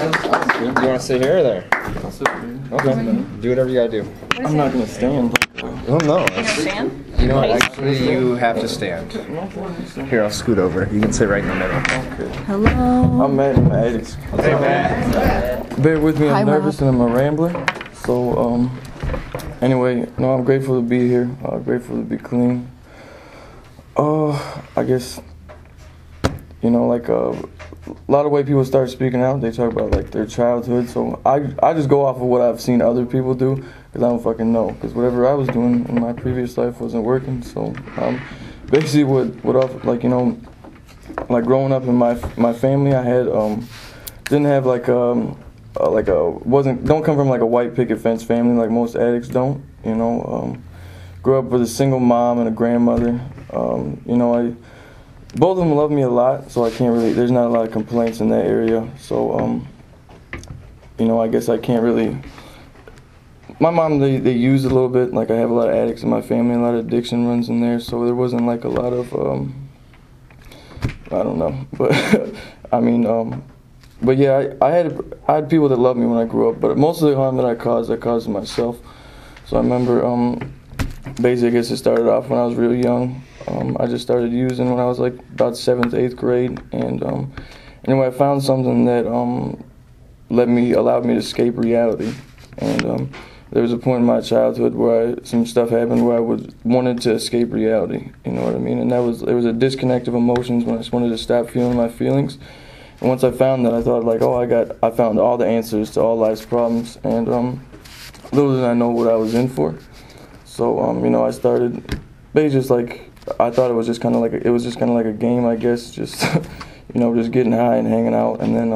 You want to sit here or there? I'll sit here. Okay. Do whatever you gotta do. I'm not gonna stand. Oh no. You gonna stand? You know what? Actually, you have to stand. Here, I'll scoot over. You can sit right in the middle. Okay. Hello. I'm Matt. I'm an addict. Hey, Matt. Bear with me. I'm Hi, nervous and I'm a rambler. So anyway, no, I'm grateful to be here. Grateful to be clean. I guess, you know, like a lot of way people start speaking out, they talk about like their childhood. So I just go off of what I've seen other people do, because I don't fucking know. Because whatever I was doing in my previous life wasn't working. So basically what like, you know, like growing up in my family, I had didn't have don't come from like a white picket fence family like most addicts don't. You know, grew up with a single mom and a grandmother. You know, both of them love me a lot, so I can't really, there's not a lot of complaints in that area. So, you know, I guess I can't really, my mom, they used a little bit, like I have a lot of addicts in my family, a lot of addiction runs in there, so there wasn't like a lot of, I don't know, but, I mean, but yeah, I had people that loved me when I grew up, but most of the harm that I caused myself. So I remember, basically, I guess it started off when I was real young. I just started using when I was like about 7th, 8th grade, and anyway, I found something that allowed me to escape reality. And there was a point in my childhood where some stuff happened where I wanted to escape reality. You know what I mean? And there was a disconnect of emotions when I just wanted to stop feeling my feelings. And once I found that, I thought like, oh, I found all the answers to all life's problems, and little did I know what I was in for. So you know, I started basically just like, I thought it was just kind of like a game, I guess, just you know, just getting high and hanging out. And then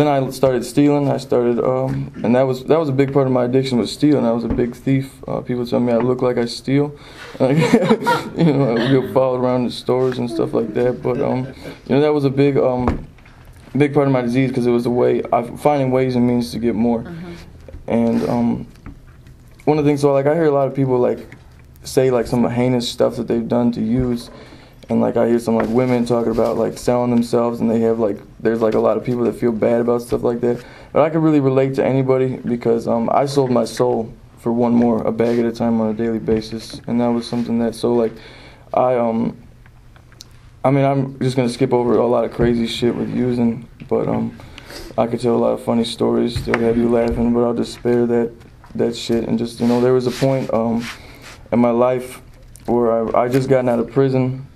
I started stealing. I started and that was a big part of my addiction, was stealing. I was a big thief. People tell me I look like I steal. You know, I get followed around the stores and stuff like that. But you know, that was a big part of my disease, because it was a way finding ways and means to get more. And one of the things, so like I hear a lot of people like say like some heinous stuff that they've done to use, and like I hear some like women talking about like selling themselves, and they have like, there's like a lot of people that feel bad about stuff like that. But I could really relate to anybody, because I sold my soul for a bag at a time on a daily basis, and that was something that, so like I mean, I'm just gonna skip over a lot of crazy shit with using, but I could tell a lot of funny stories, still have you laughing, but I'll just spare that shit. And just, you know, there was a point in my life where I just gotten out of prison.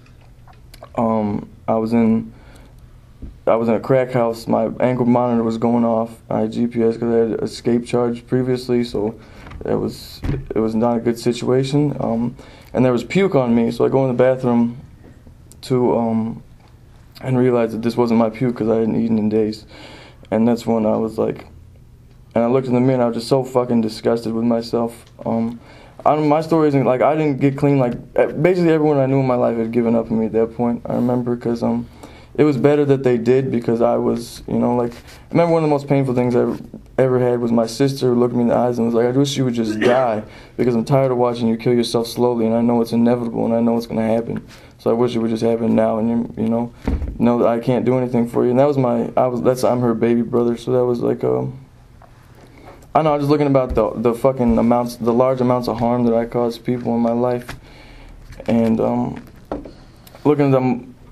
I was in a crack house. My ankle monitor was going off. I had GPS because I had an escape charge previously, so it was not a good situation. And there was puke on me, so I go in the bathroom to and realized that this wasn't my puke because I hadn't eaten in days. And that's when I was like, and I looked in the mirror and I was just so fucking disgusted with myself. My story isn't like, I didn't get clean, like basically everyone I knew in my life had given up on me at that point. I remember, because it was better that they did, because I was, you know, like, I remember one of the most painful things I ever had was my sister looked me in the eyes and was like, I wish you would just die, because I'm tired of watching you kill yourself slowly, and I know it's inevitable and I know it's going to happen. So I wish it would just happen now, and you know that I can't do anything for you. And that was I'm her baby brother, so that was like I know, I was just looking about the fucking amounts, the large amounts of harm that I caused people in my life, and looking at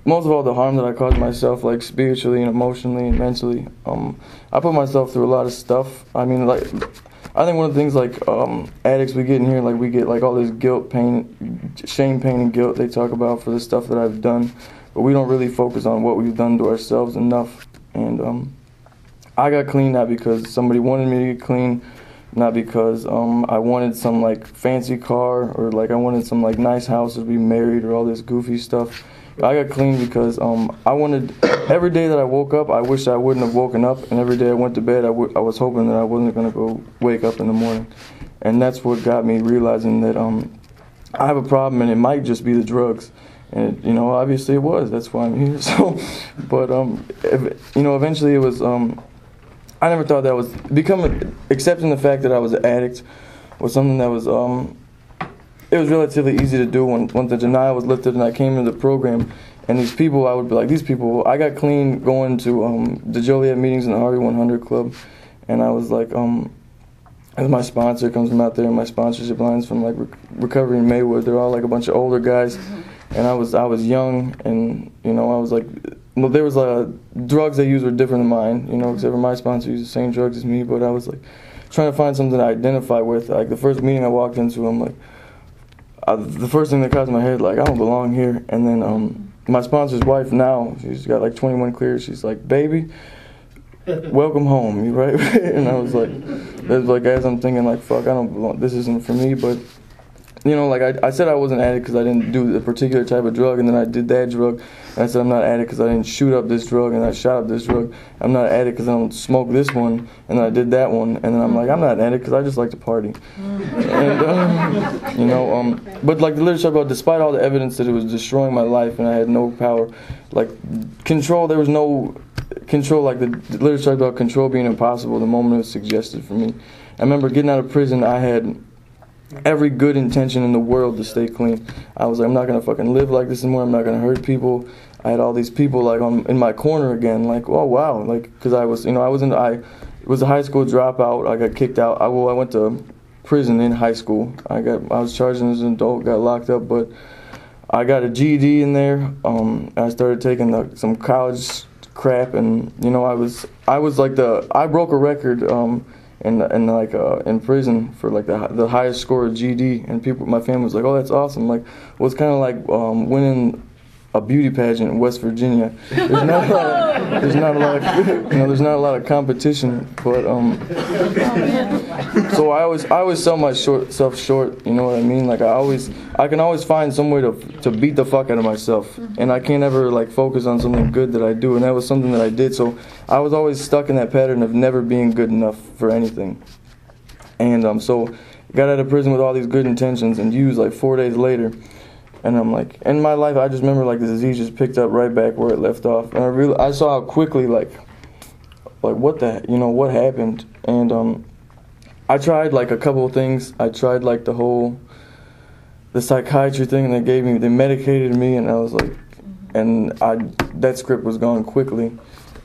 most of all the harm that I caused myself, like spiritually and emotionally and mentally. I put myself through a lot of stuff. I mean, like, I think one of the things like addicts we get in here, like we get like all this guilt, pain, shame, pain, and guilt they talk about for the stuff that I've done, but we don't really focus on what we've done to ourselves enough. And I got clean not because somebody wanted me to get clean, not because I wanted some like fancy car, or like I wanted some like nice house to be married, or all this goofy stuff. I got clean because I wanted, every day that I woke up, I wish I wouldn't have woken up, and every day I went to bed, I was hoping that I wasn't going to go wake up in the morning. And that's what got me realizing that I have a problem, and it might just be the drugs. And, you know, obviously it was. That's why I'm here. So, but, you know, eventually it was, I never thought that was, accepting the fact that I was an addict was something that was, it was relatively easy to do when the denial was lifted and I came into the program. And these people, I would be like, these people, I got clean going to the Joliet meetings in the Harvey 100 Club, and I was like, as my sponsor comes from out there, and my sponsorship lines from like Recovery in Maywood, they're all like a bunch of older guys, and I was young, and I was like, well, there was drugs they used were different than mine, except for my sponsor used the same drugs as me, but I was like trying to find something to identify with. Like the first meeting I walked into, I'm like, the first thing that comes to my head, like, I don't belong here. And then my sponsor's wife now, she's got like 21 clears. She's like, baby, welcome home, you right? And I was like, as I'm thinking, like, fuck, I don't belong. This isn't for me. But like I said I wasn't addict because I didn't do the particular type of drug, and then I did that drug. And I said I'm not addict because I didn't shoot up this drug, and I shot up this drug. I'm not addict because I don't smoke this one, and then I did that one. And then I'm like, I'm not addict because I just like to party. And, but like the literature about, despite all the evidence that it was destroying my life and I had no power, like control, there was no control, like the literature about control being impossible the moment it was suggested for me. I remember getting out of prison, I had every good intention in the world to stay clean. I was like, I'm not gonna fucking live like this anymore. I'm not gonna hurt people. I had all these people like in my corner again, like, oh wow, like, because I was I was a high school dropout. I got kicked out. I went to prison in high school. I was charged as an adult, got locked up, but I got a GED in there. I started taking some college crap, and I was like I broke a record. In prison for like the highest score of GD, and my family was like, oh, that's awesome. Like, well, it's kind of like winning a beauty pageant in West Virginia. There's not a lot of competition, but so I always sell myself short. You know what I mean? Like I can always find some way to beat the fuck out of myself, and I can't ever like focus on something good that I do, and that was something that I did. So I was always stuck in that pattern of never being good enough for anything, and so got out of prison with all these good intentions, and used like 4 days later. And I'm like, in my life, I just remember like the disease just picked up right back where it left off, and I saw how quickly like what what happened, and I tried like a couple of things. I tried like the psychiatry thing, and they medicated me, and I was like, and that script was gone quickly,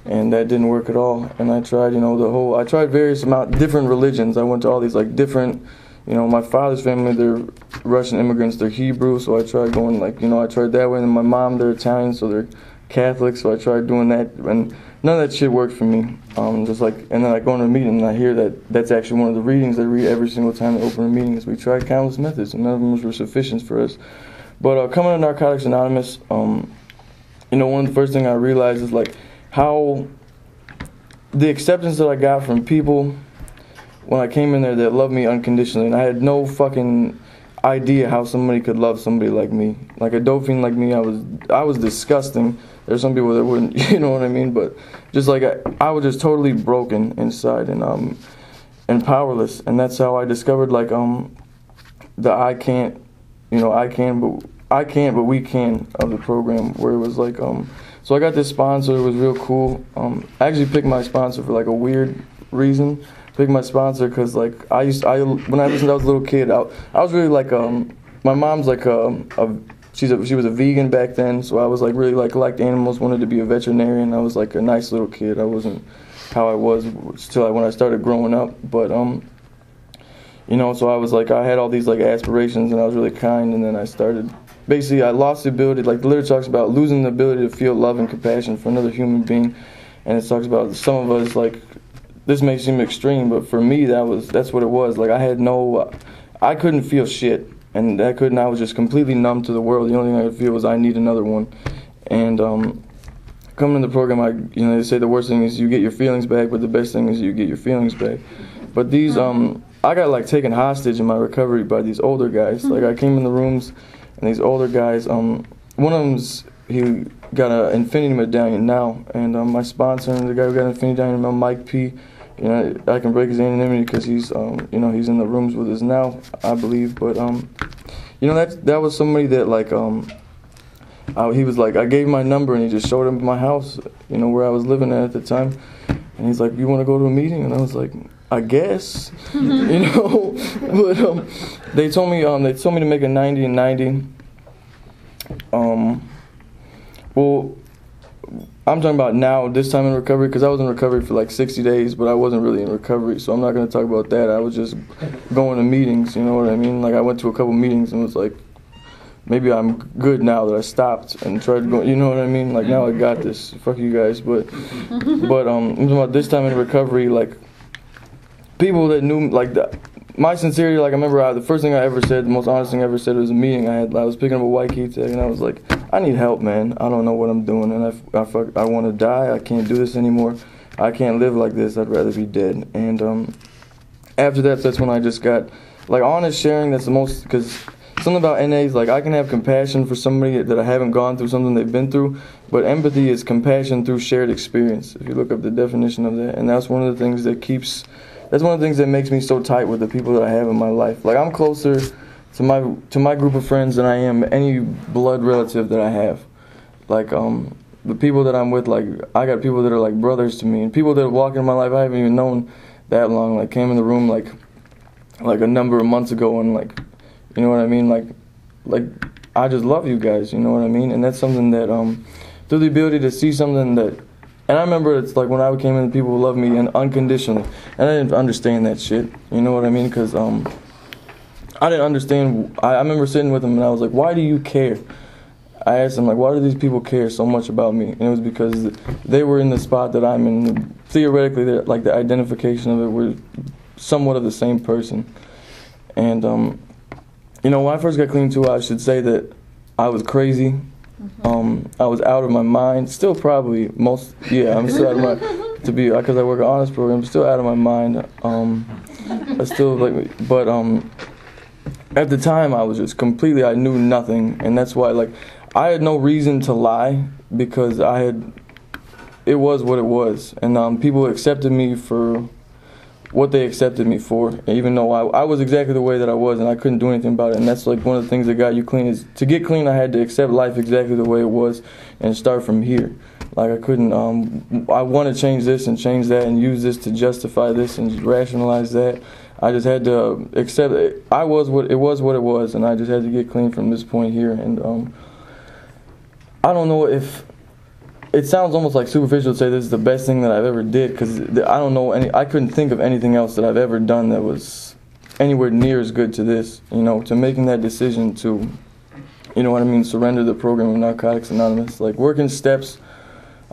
and that didn't work at all. And I tried I tried various different religions. I went to all these like different. My father's family, they're Russian immigrants, they're Hebrew, so I tried going I tried that way, and my mom, they're Italian, so they're Catholic, so I tried doing that, and none of that shit worked for me. And then I go into a meeting, and I hear that's actually one of the readings they read every single time they open a meeting, is we tried countless methods, and none of them were sufficient for us. But coming to Narcotics Anonymous, one of the first things I realized is like how the acceptance that I got from people when I came in there that loved me unconditionally, and I had no fucking idea how somebody could love somebody like me. Like a dope fiend like me, I was disgusting. There's some people that wouldn't, you know what I mean? But just like I was just totally broken inside and powerless, and that's how I discovered like the I can't but we can of the program, where it was like so I got this sponsor. It was real cool. I actually picked my sponsor for like a weird reason. Pick my sponsor because like when I was a little kid, I was really like my mom's like she was a vegan back then, so I was like really like liked animals, wanted to be a veterinarian. I was like a nice little kid. I wasn't how I was till when I started growing up, but so I was like I had all these like aspirations, and I was really kind, and then I lost the ability, like the literature talks about losing the ability to feel love and compassion for another human being, and it talks about some of us like. This may seem extreme, but for me, that's what it was. Like I couldn't feel shit, and I was just completely numb to the world. The only thing I could feel was I need another one. And coming in the program, they say the worst thing is you get your feelings back, but the best thing is you get your feelings back. But these, I got like taken hostage in my recovery by these older guys. Like I came in the rooms, and these older guys, one of them's he got an infinity medallion now, and my sponsor, the guy who got an infinity medallion, Mike P. I can break his anonymity because he's he's in the rooms with us now, I believe. But that was somebody that like he was like, I gave him my number, and he just showed him my house, where I was living at the time, and he's like, you want to go to a meeting? And I was like, I guess, but they told me to make a 90 and 90. Well, I'm talking about now, this time in recovery, because I was in recovery for like 60 days, but I wasn't really in recovery, so I'm not going to talk about that. I was just going to meetings, you know what I mean? Like, I went to a couple meetings and was like, maybe I'm good now that I stopped and tried to go, you know what I mean? Like, now I got this. Fuck you guys. But I'm talking about this time in recovery, like, people that knew, like, my sincerity, like, I remember the first thing I ever said, the most honest thing I ever said was a meeting I had. I was picking up a white key tag, and I was like, I need help, man. I don't know what I'm doing, and I want to die. I can't do this anymore. I can't live like this. I'd rather be dead. And after that's when I just got, like, honest sharing. That's the most, because something about NAs, like, I can have compassion for somebody that I haven't gone through something they've been through, but empathy is compassion through shared experience, if you look up the definition of that. And that's one of the things that that's one of the things that makes me so tight with the people that I have in my life. Like, I'm closer to my group of friends than I am any blood relative that I have. Like, the people that I'm with, like, I got people that are like brothers to me, and people that walk in my life I haven't even known that long, like, came in the room like a number of months ago, and, like, you know what I mean? Like I just love you guys, you know what I mean? And that's something that, through the ability to see something that, and I remember it's like when I came in, people would love me and unconditionally, and I didn't understand that shit, you know what I mean? Because I didn't understand. I remember sitting with them and I was like, why do you care? I asked them, like, why do these people care so much about me? And it was because they were in the spot that I'm in. Theoretically, like, the identification of it, we're somewhat of the same person. And you know, when I first got clean too, I should say that I was crazy. I was out of my mind. Still probably I'm still out of my, because I work an honest program, still out of my mind. I still, like, but at the time I was just completely, I knew nothing, and that's why, like, I had no reason to lie, because it was what it was, and people accepted me for what they accepted me for, even though I was exactly the way that I was, and I couldn't do anything about it. And that's, like, one of the things that got you clean, is to get clean I had to accept life exactly the way it was and start from here. Like, I couldn't, I want to change this and change that and use this to justify this and rationalize that. I just had to accept it. It was what it was, and I just had to get clean from this point here. And I don't know if it sounds almost like superficial to say this is the best thing that I've ever did, because I don't know I couldn't think of anything else that I've ever done that was anywhere near as good to this, you know, to making that decision to, you know what I mean, surrender the program of Narcotics Anonymous. Like, working steps,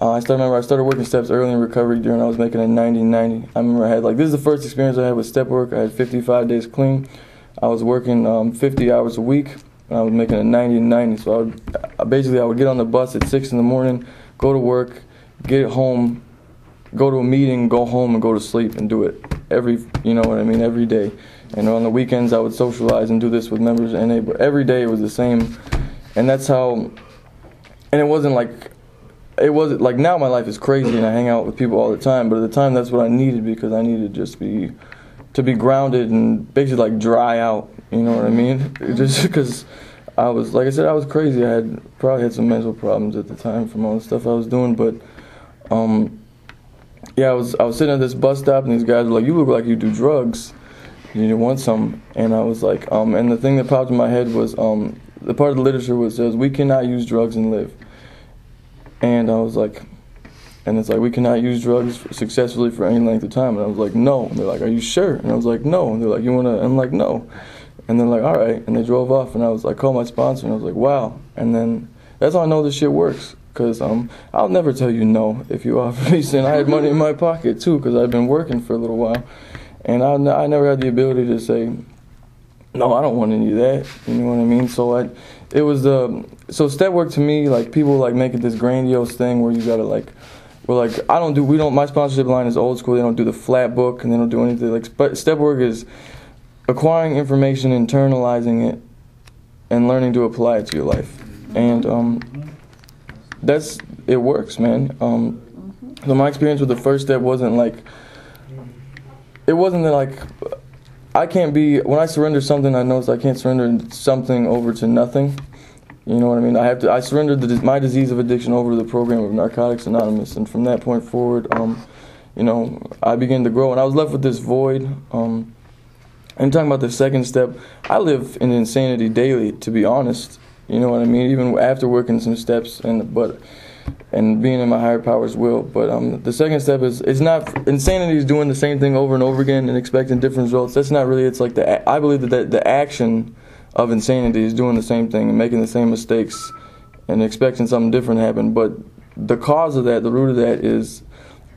I started working steps early in recovery during I was making a 90-90. I remember I had, like, this is the first experience I had with step work. I had 55 days clean. I was working 50 hours a week, and I was making a 90-90. So I would get on the bus at 6 in the morning, go to work, get home, go to a meeting, go home, and go to sleep, and do it every day. And on the weekends I would socialize and do this with members of NA, but every day it was the same. And that's how, and it wasn't like now my life is crazy and I hang out with people all the time, but at the time that's what I needed, because I needed to be grounded and basically, like, dry out, you know what I mean? Just because I was, like I said, I was crazy. I probably had some mental problems at the time from all the stuff I was doing, but I was sitting at this bus stop, and these guys were like, "You look like you do drugs. You want some?" And I was like, and the thing that popped in my head was, the part of the literature was says we cannot use drugs and live. And I was like, and it's like, we cannot use drugs successfully for any length of time. And I was like, no. And they're like, are you sure? And I was like, no. And they're like, you wanna? And I'm like, no. And they're like, all right. And they drove off, and I was like, called my sponsor, and I was like, wow. And then that's how I know this shit works, because I'll never tell you no if you offer me sin. I had money in my pocket too, because I've been working for a little while, and I never had the ability to say, no, I don't want any of that. You know what I mean? So step work to me, like, people like make it this grandiose thing where you gotta, like, my sponsorship line is old school. They don't do the flat book, and they don't do anything like. But step work is acquiring information, internalizing it, and learning to apply it to your life. And it works, man. So my experience with the first step wasn't that, like, I can't be, when I surrender something, I notice I can't surrender something over to nothing. You know what I mean? I surrendered my disease of addiction over to the program of Narcotics Anonymous, and from that point forward, I began to grow, and I was left with this void. And talking about the second step, I live in insanity daily, to be honest. You know what I mean? Even after working some steps and being in my higher power's will. But the second step is, it's not, insanity is doing the same thing over and over again and expecting different results. That's not really, it's like I believe that the action of insanity is doing the same thing and making the same mistakes and expecting something different to happen. But the cause of that, the root of that is,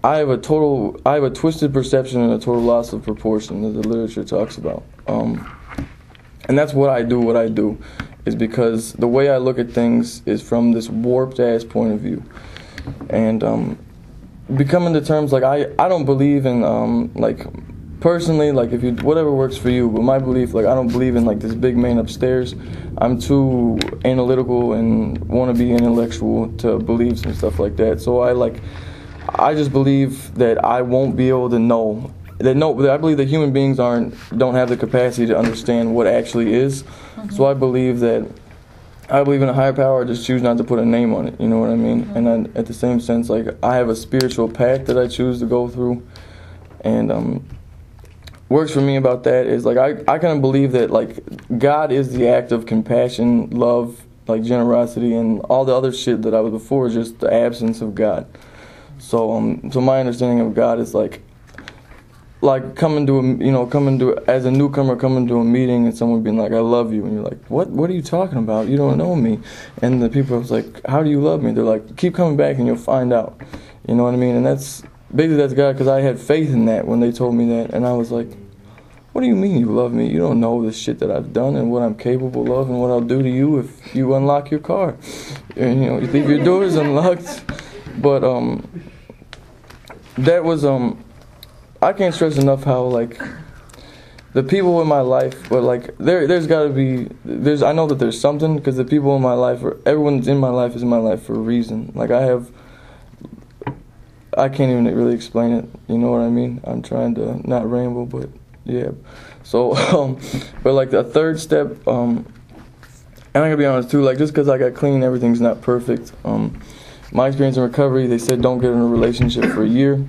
I have a twisted perception and a total loss of proportion that the literature talks about. And that's what I do, is because the way I look at things is from this warped ass point of view. And becoming to terms, like, I don't believe in, like, personally, like, if you, whatever works for you, but my belief, like, I don't believe in, like, this big man upstairs. I'm too analytical and want to be intellectual to believe some stuff like that. So I just believe that I won't be able to know. I believe that human beings don't have the capacity to understand what actually is. Mm-hmm. So I believe in a higher power. I just choose not to put a name on it. You know what I mean? Mm-hmm. And at the same sense, like, I have a spiritual path that I choose to go through, and works for me about that is, like, I kind of believe that, like, God is the act of compassion, love, like, generosity, and all the other shit that I was before is just the absence of God. So my understanding of God is like coming to as a newcomer, coming to a meeting and someone being like, I love you, and you're like, what are you talking about? You don't know me. And the people was like, how do you love me? They're like, keep coming back and you'll find out. You know what I mean? And that's God, because I had faith in that when they told me that, and I was like, what do you mean you love me? You don't know the shit that I've done and what I'm capable of and what I'll do to you if you unlock your car. And, you leave your doors unlocked. But that was I can't stress enough how, like, the people in my life, but, like, there's got to be, I know that there's something, because the people in my life, or everyone that's in my life is in my life for a reason. Like, I can't even really explain it, you know what I mean? I'm trying to not ramble, but yeah. So, but, like, the third step, and I gotta be honest too, like, just because I got clean, everything's not perfect. My experience in recovery, they said don't get in a relationship for a year.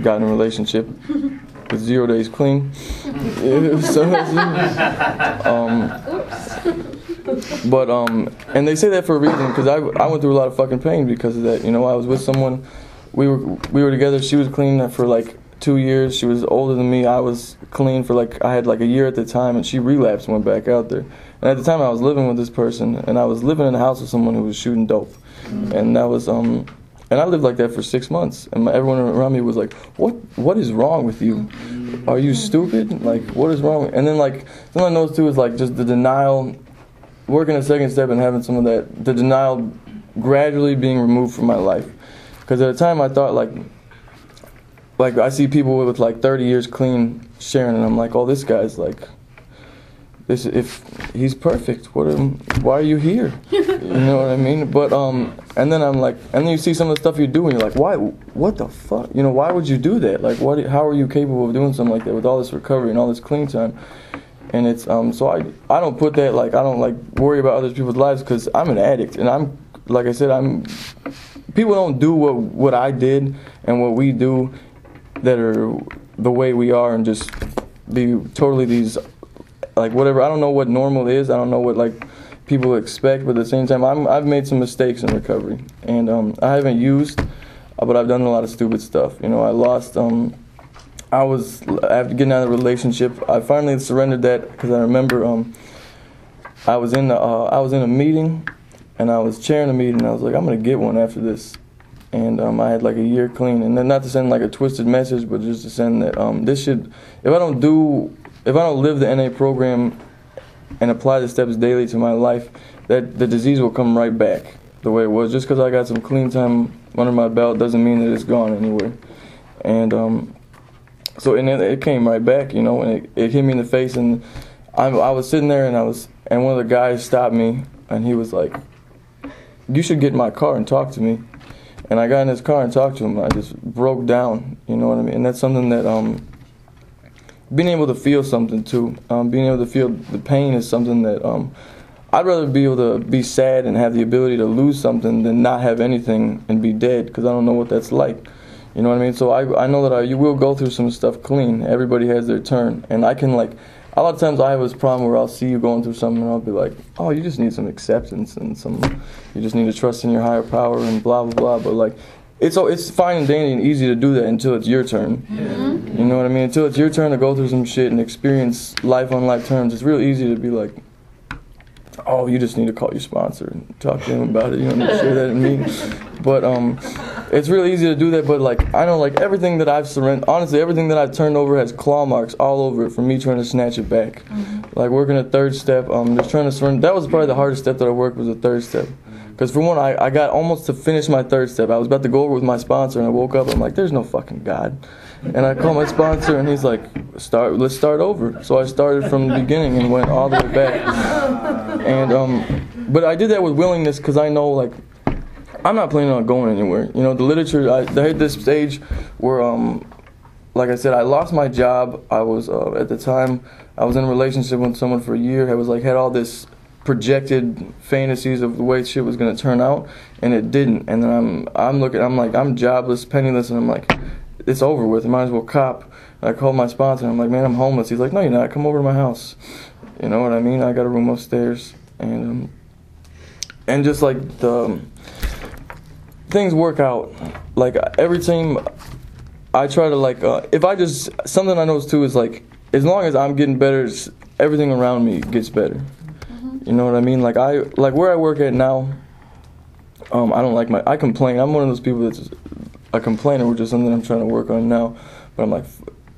Got in a relationship with 0 days clean. And they say that for a reason, because I went through a lot of fucking pain because of that. You know, I was with someone, we were together. She was clean for like 2 years. She was older than me. I was clean for I had like a year at the time, and she relapsed and went back out there. And at the time I was living with this person, and I was living in a house with someone who was shooting dope. And that was and I lived like that for 6 months, and everyone around me was like, what is wrong with you? Are you stupid? Like, what is wrong? And then, like, something I noticed too is, like, just the denial, working a second step and having some of that, the denial gradually being removed from my life. Because at the time I thought, like I see people with like 30 years clean sharing, and I'm like, oh, this guy's like, if he's perfect, why are you here? You know what I mean? But and then I'm like, and then you see some of the stuff you do, and you're like, why? What the fuck? You know, why would you do that? Like, how are you capable of doing something like that with all this recovery and all this clean time? And it's so I don't put that, like, I don't like worry about other people's lives, because I'm an addict, and I'm, like I said, people don't do what I did and what we do that are the way we are, and just be totally these, like, whatever. I don't know what normal is. I don't know what, like, people expect, but at the same time, I've made some mistakes in recovery, and I haven't used, but I've done a lot of stupid stuff. You know, I lost. I was, after getting out of the relationship, I finally surrendered that, because I remember I was in a meeting, and I was chairing a meeting, and I was like, I'm gonna get one after this. And I had like a year clean, and then not to send like a twisted message, but just to send that this should, if I don't live the NA program and apply the steps daily to my life, that the disease will come right back the way it was. Just because I got some clean time under my belt doesn't mean that it's gone anywhere. And so it came right back, you know, and it hit me in the face, and I was sitting there, and one of the guys stopped me, and he was like, you should get in my car and talk to me. And I got in his car and talked to him, and I just broke down, you know what I mean? And that's something that, being able to feel something too, being able to feel the pain is something that, I'd rather be able to be sad and have the ability to lose something than not have anything and be dead, because I don't know what that's like, you know what I mean? So I know that you will go through some stuff clean. Everybody has their turn, and I a lot of times I have this problem where I'll see you going through something and I'll be like, oh, you just need some acceptance and you just need to trust in your higher power and blah blah blah. But like, it's fine and dandy and easy to do that until it's your turn. You know what I mean? Until it's your turn to go through some shit and experience life on life terms, it's real easy to be like, oh, you just need to call your sponsor and talk to him about it. You don't need to share that in me. But it's really easy to do that. But like, I know like everything that I've surrendered, honestly, everything that I've turned over has claw marks all over it from me trying to snatch it back. Like working a third step, just trying to surrender. That was probably the hardest step that I worked, was the third step. Because for one, I got almost to finish my third step. I was about to go over with my sponsor, and I woke up, and I'm like, there's no fucking God. And I called my sponsor, and he's like, let's start over. So I started from the beginning and went all the way back. And but I did that with willingness, because I know, like, I'm not planning on going anywhere. You know, the literature, I hit this stage where, like I said, I lost my job. I was, at the time, I was in a relationship with someone for a year. I was like, had all this projected fantasies of the way shit was gonna turn out, and it didn't. And then I'm jobless, penniless, and I'm like, it's over with. I might as well cop. And I called my sponsor, and I'm like, man, I'm homeless. He's like, no, you're not. Come over to my house. You know what I mean? I got a room upstairs, and just like the things work out. Like every time I try to like, if I just, something I notice too is like, as long as I'm getting better, everything around me gets better. You know what I mean? Like where I work at now, I don't like I complain. I'm one of those people that's a complainer, which is something I'm trying to work on now. But I'm like,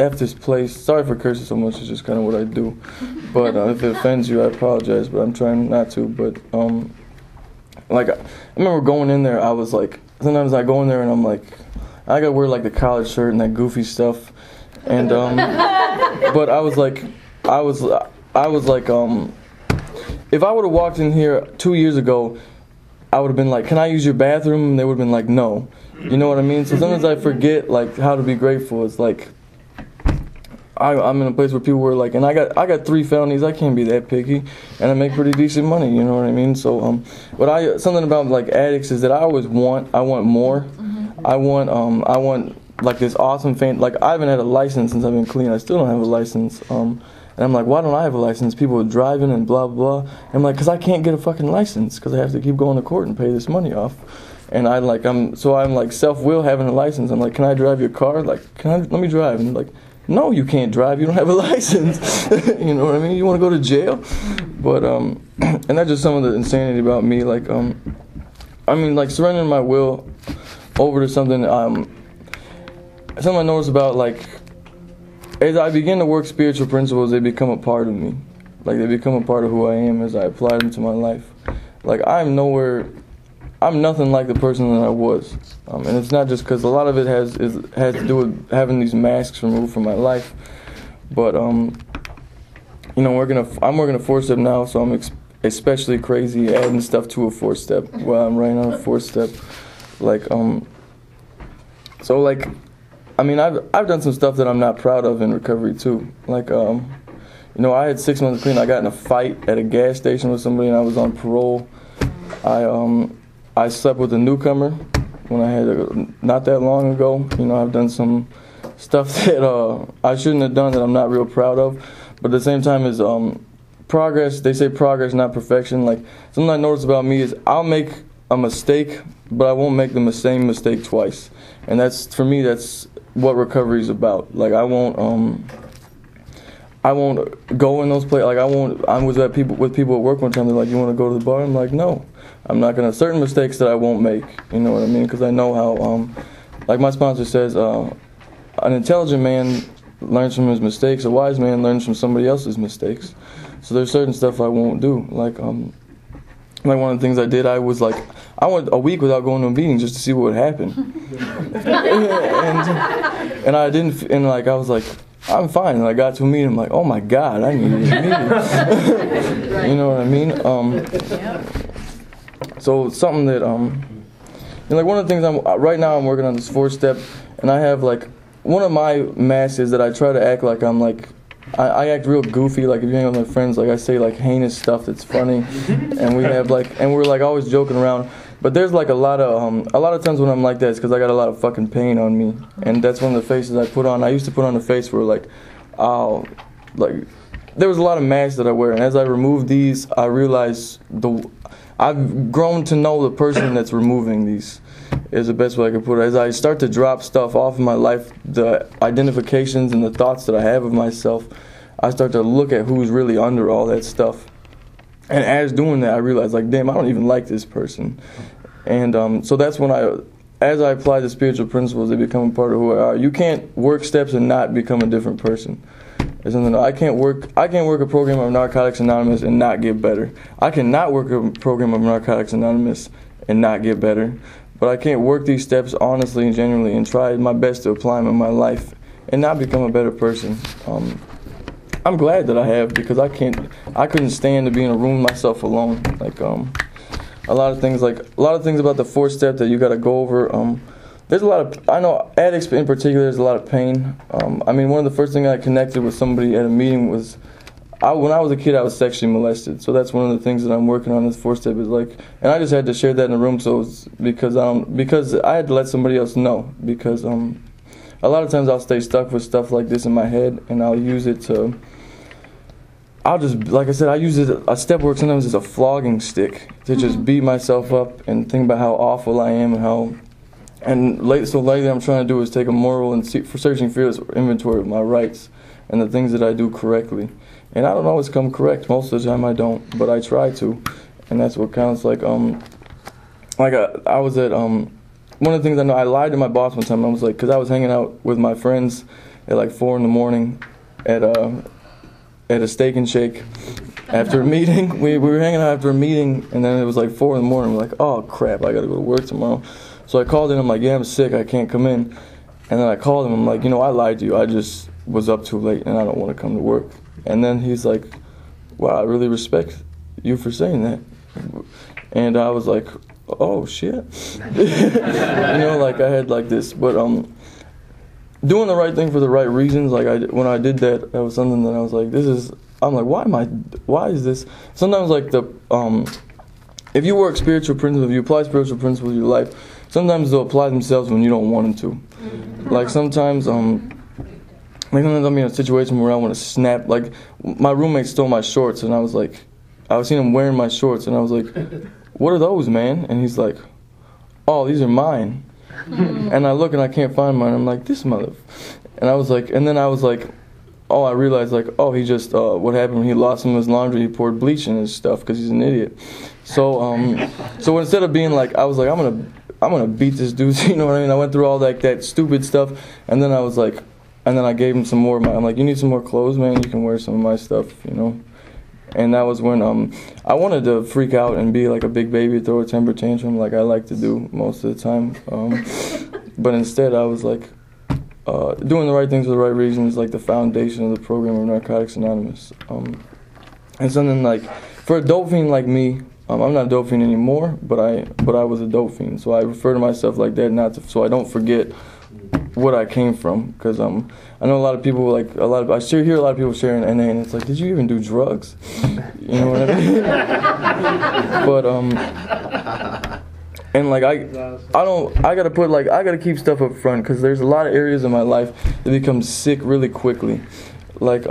F this place. Sorry for cursing so much, it's just kind of what I do. But if it offends you, I apologize, but I'm trying not to. But like, I remember going in there, I was like, sometimes I go in there and I'm like, I gotta wear like the college shirt and that goofy stuff. And but I was like, if I would have walked in here 2 years ago, I would have been like, can I use your bathroom? And they would have been like, no. You know what I mean? So sometimes I forget like how to be grateful. It's like, I'm in a place where people were like, and I got 3 felonies. I can't be that picky, and I make pretty decent money. You know what I mean? So something about like addicts is that I want more. I want like this awesome like I haven't had a license since I've been clean. I still don't have a license. And I'm like, why don't I have a license? People are driving and blah, blah. And I'm like, because I can't get a fucking license because I have to keep going to court and pay this money off. And I'm like self-will having a license. I'm like, can I drive your car? Like, let me drive. And like, no, you can't drive. You don't have a license. You know what I mean? You want to go to jail? But, and that's just some of the insanity about me. Like, I mean, like surrendering my will over to something, something I noticed about like, as I begin to work spiritual principles, they become a part of me. Like, they become a part of who I am as I apply them to my life. Like, I'm nothing like the person that I was. And it's not just because a lot of it has to do with having these masks removed from my life. But, you know, I'm working a 4-step now, so I'm especially crazy adding stuff to a 4-step while I'm writing on a 4-step. Like, so like, I mean, I've done some stuff that I'm not proud of in recovery too. Like, you know, I had 6 months clean. I got in a fight at a gas station with somebody, and I was on parole. I slept with a newcomer when I had not that long ago. You know, I've done some stuff that I shouldn't have done that I'm not real proud of. But at the same time, is progress. They say progress, not perfection. Like, something I noticed about me is I'll make a mistake, but I won't make the same mistake twice. And that's, for me, that's what recovery is about. Like, I won't go in those places. Like, I was with people at work one time. They're like, you want to go to the bar? I'm like, no, I'm not gonna. Certain mistakes that I won't make. You know what I mean? Because I know how. Like my sponsor says, an intelligent man learns from his mistakes. A wise man learns from somebody else's mistakes. So there's certain stuff I won't do. Like one of the things I did, I went a week without going to a meeting just to see what would happen. and I didn't, and like I was like, I'm fine. And I got to a meeting, I'm like, oh my God, I needed a meeting. You know what I mean? So something that, and like one of the things right now I'm working on this 4-step, and I have like, one of my masks is that I try to act like I'm like, I act real goofy. Like if you hang out with my friends, like I say like heinous stuff that's funny, and we're like always joking around. But there's like a lot of times when I'm like that, it's because I got a lot of fucking pain on me, and that's one of the faces I put on. I used to put on a face where like, I'll like there was a lot of masks that I wear, and as I removed these, I realized I've grown to know the person that's removing these, is the best way I could put it. As I start to drop stuff off of my life, the identifications and the thoughts that I have of myself, I start to look at who's really under all that stuff. And as doing that, I realized, like, damn, I don't even like this person. And so that's when as I apply the spiritual principles, they become a part of who I are. You can't work steps and not become a different person. There's something I can't work a program of Narcotics Anonymous and not get better. I cannot work a program of Narcotics Anonymous and not get better. But I can't work these steps honestly and genuinely and try my best to apply them in my life and not become a better person. I'm glad that I have, because I couldn't stand to be in a room myself alone. Like a lot of things about the fourth step that you got to go over. There's a lot of, I know addicts in particular, there's a lot of pain. I mean, one of the first things I connected with somebody at a meeting was, when I was a kid, I was sexually molested. So that's one of the things that I'm working on. This fourth step is like, and I just had to share that in the room, so it's because I had to let somebody else know, because a lot of times I'll stay stuck with stuff like this in my head, and I'll use it to, like I said, I use it, a step work sometimes as a flogging stick to just beat myself up and think about how awful I am and lately I'm trying to do is take a moral and searching fearless inventory of my rights and the things that I do correctly. And I don't always come correct. Most of the time I don't, but I try to, and that's what counts. Like I was at one of the things I know, I lied to my boss one time. I was like, because I was hanging out with my friends at like 4 a.m. at a Steak and Shake after a meeting. We were hanging out after a meeting, and then it was like 4 a.m. We're like, oh crap, I gotta go to work tomorrow. So I called in. I'm like, yeah, I'm sick. I can't come in. And then I called him. I'm like, I lied to you. I just was up too late, and I don't want to come to work. And then he's like, wow, I really respect you for saying that. And I was like, oh shit. Like I had like this, but doing the right thing for the right reasons. Like when I did that, that was something that I was like, I'm like, why is this? Sometimes like if you work spiritual principles, if you apply spiritual principles to your life, sometimes they'll apply themselves when you don't want them to. Like sometimes sometimes I'm in a situation where I want to snap. Like my roommate stole my shorts, and I was seeing him wearing my shorts, and I was like, what are those, man? And he's like, oh, these are mine. And I look and I can't find mine. I'm like, this mother. And I was like, oh, I realized like, oh, he just what happened when he lost some of his laundry, he poured bleach in his stuff because he's an idiot. So instead of being like, I was like, I'm gonna beat this dude. You know what I mean? I went through all that stupid stuff, and then I was like, and then I gave him some more of my. I'm like, you need some more clothes, man? You can wear some of my stuff, And that was when I wanted to freak out and be like a big baby, throw a temper tantrum like I like to do most of the time. But instead I was like, doing the right things for the right reasons, like the foundation of the program of Narcotics Anonymous. And something like, for a dope fiend like me, I'm not a dope fiend anymore, but I was a dope fiend. So I refer to myself like that, so I don't forget what I came from, because I know a lot of people I hear a lot of people sharing NA, and it's like, did you even do drugs? You know what I mean? But and like I gotta keep stuff up front, because there's a lot of areas in my life that become sick really quickly. Like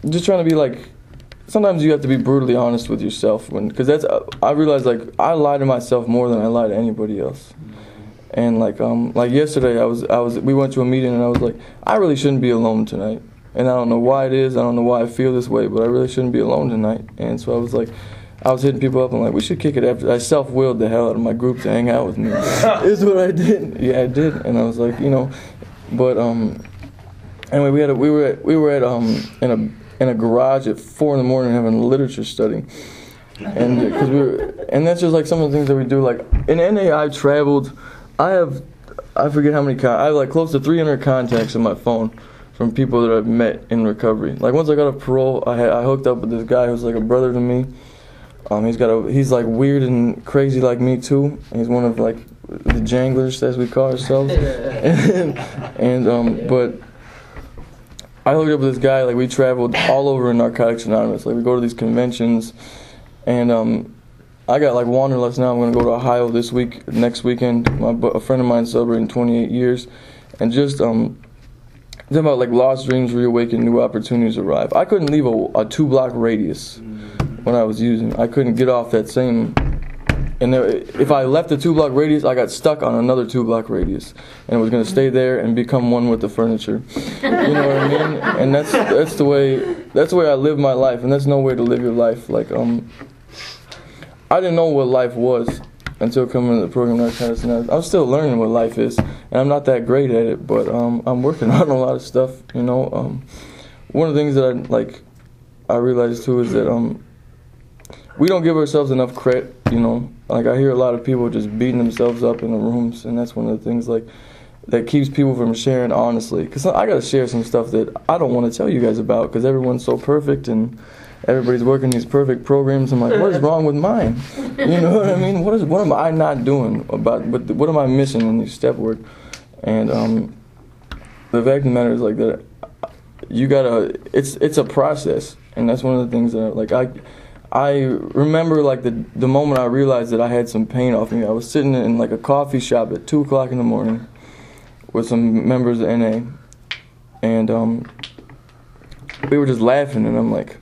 just trying to be like, sometimes you have to be brutally honest with yourself, because I realize like I lie to myself more than I lie to anybody else. And like yesterday, we went to a meeting, and I was like, I really shouldn't be alone tonight, and I don't know why it is, I don't know why I feel this way, but I really shouldn't be alone tonight. And so I was hitting people up, and like, we should kick it after. I self-willed the hell out of my group to hang out with me. Is what I did. Yeah, I did. And I was like, but anyway, we were at in a garage at 4 a.m. having a literature study. And and that's just like some of the things that we do. Like in NA, I traveled. I forget how many. I have like close to 300 contacts on my phone from people that I've met in recovery. Like once I got off parole, I hooked up with this guy who's like a brother to me. He's like weird and crazy like me too. He's one of like the janglers, as we call ourselves. But I hooked up with this guy. Like we traveled all over in Narcotics Anonymous. Like we go to these conventions. And I got like wanderlust now. I'm going to go to Ohio next weekend. A friend of mine celebrating 28 years. And just, talking about like lost dreams reawaken, new opportunities arrive. I couldn't leave a 2-block radius when I was using. I couldn't get off that same. And if I left the 2-block radius, I got stuck on another 2-block radius, and it was going to stay there and become one with the furniture. You know what I mean? And that's the way I live my life, and that's no way to live your life. Like I didn't know what life was until coming to the program. I'm still learning what life is, and I'm not that great at it, but I'm working on a lot of stuff. You know, one of the things that I realized too is that we don't give ourselves enough credit. You know, like I hear a lot of people just beating themselves up in the rooms, and that's one of the things that keeps people from sharing honestly. Because I gotta share some stuff that I don't want to tell you guys about, because everyone's so perfect and everybody's working these perfect programs. I'm like, what is wrong with mine? You know what I mean? What am I not doing about? What am I missing in these step work? And the fact of the matter is like that. You gotta. It's a process, and that's one of the things that I remember like the moment I realized that I had some pain off me. I was sitting in like a coffee shop at 2 o'clock in the morning with some members of NA, and we were just laughing, and I'm like,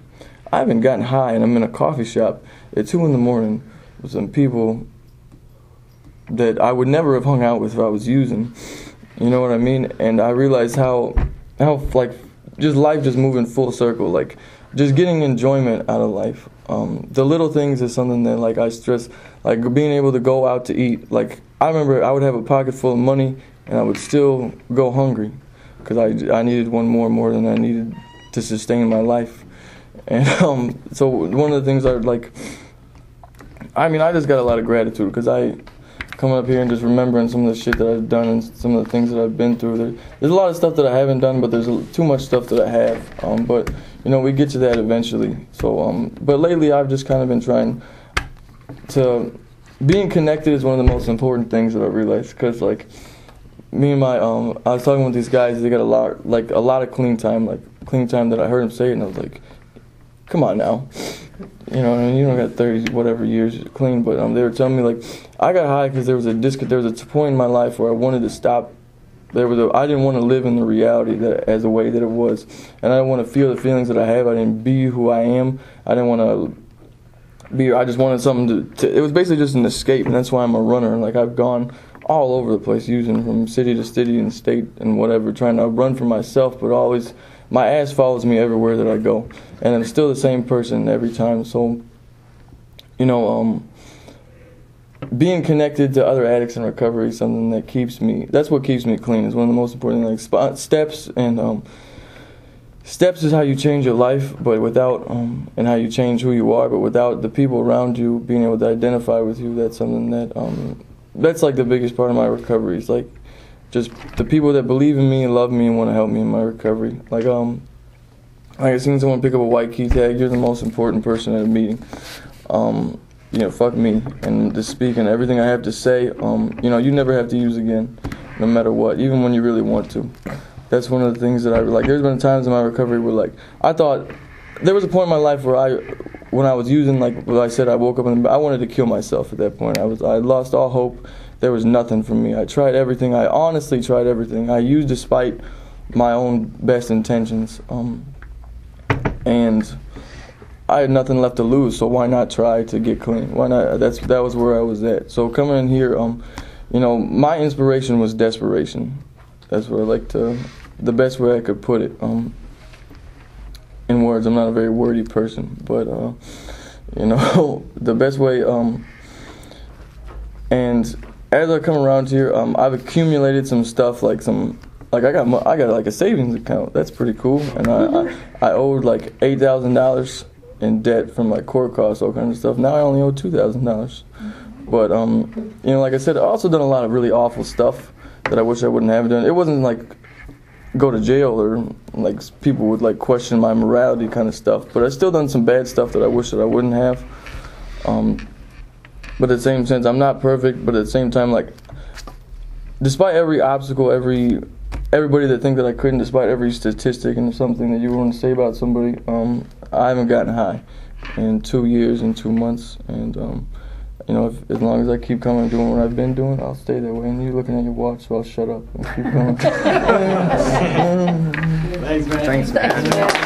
I haven't gotten high, and I'm in a coffee shop at 2 in the morning with some people that I would never have hung out with if I was using. You know what I mean? And I realized how like just life just moving full circle, like just getting enjoyment out of life. The little things is something that like I stress, like being able to go out to eat. Like I remember I would have a pocket full of money and I would still go hungry because I needed one more than I needed to sustain my life. And so one of the things I just got a lot of gratitude because coming up here and just remembering some of the shit that I've done and some of the things that I've been through. There's a lot of stuff that I haven't done, but there's too much stuff that I have. But you know, we get to that eventually. So, but lately I've just kind of been trying to being connected is one of the most important things that I've realized. Because like me and I was talking with these guys. They got a lot of clean time that I heard them say it, and I was like, come on now. You know, I mean, you don't got 30 whatever years clean, but they were telling me like I got high because there was a point in my life where I wanted to stop. I didn't want to live in the reality that as a way that it was, and I didn't want to feel the feelings that I have. I didn't be who I am. I didn't want to be. I just wanted something to. It was basically just an escape, and that's why I'm a runner. And like I've gone all over the place, using from city to city and state and whatever, trying to run for myself, but always. My ass follows me everywhere that I go, and I'm still the same person every time. So, you know, being connected to other addicts in recovery is something that keeps me. That's what keeps me clean. It's one of the most important things. Steps and steps is how you change your life, but without and how you change who you are. But without the people around you being able to identify with you, that's something that that's like the biggest part of my recovery. It's like. Just the people that believe in me and love me and want to help me in my recovery. Like I seen someone pick up a white key tag. You're the most important person at a meeting. You know, fuck me. And just speaking everything I have to say. You know, you never have to use again, no matter what, even when you really want to. That's one of the things that I like. There's been times in my recovery where like I thought there was a point in my life where when I was using, like I said, I woke up and I wanted to kill myself at that point. I lost all hope. There was nothing for me. I tried everything. I honestly tried everything. I used despite my own best intentions. And I had nothing left to lose, so why not try to get clean? Why not? That was where I was at. So coming in here, you know, my inspiration was desperation. That's what I like to, the best way I could put it. In words, I'm not a very wordy person, but you know, the best way. And as I come around here, I've accumulated some stuff, I got like a savings account. That's pretty cool, and I owed like $8,000 in debt from like court costs, all kinds of stuff. Now I only owe $2,000. But you know, like I said, I've also done a lot of really awful stuff that I wish I wouldn't have done. It wasn't like go to jail or like people would like question my morality kind of stuff, but I still done some bad stuff that I wish that I wouldn't have. But at the same sense, I'm not perfect, but at the same time, like, despite every obstacle, everybody that think that I couldn't, despite every statistic and something that you want to say about somebody, I haven't gotten high in 2 years and 2 months, and You know, as long as I keep coming and doing what I've been doing, I'll stay that way. And you're looking at your watch, so I'll shut up and keep going. Thanks, man. Thanks, man.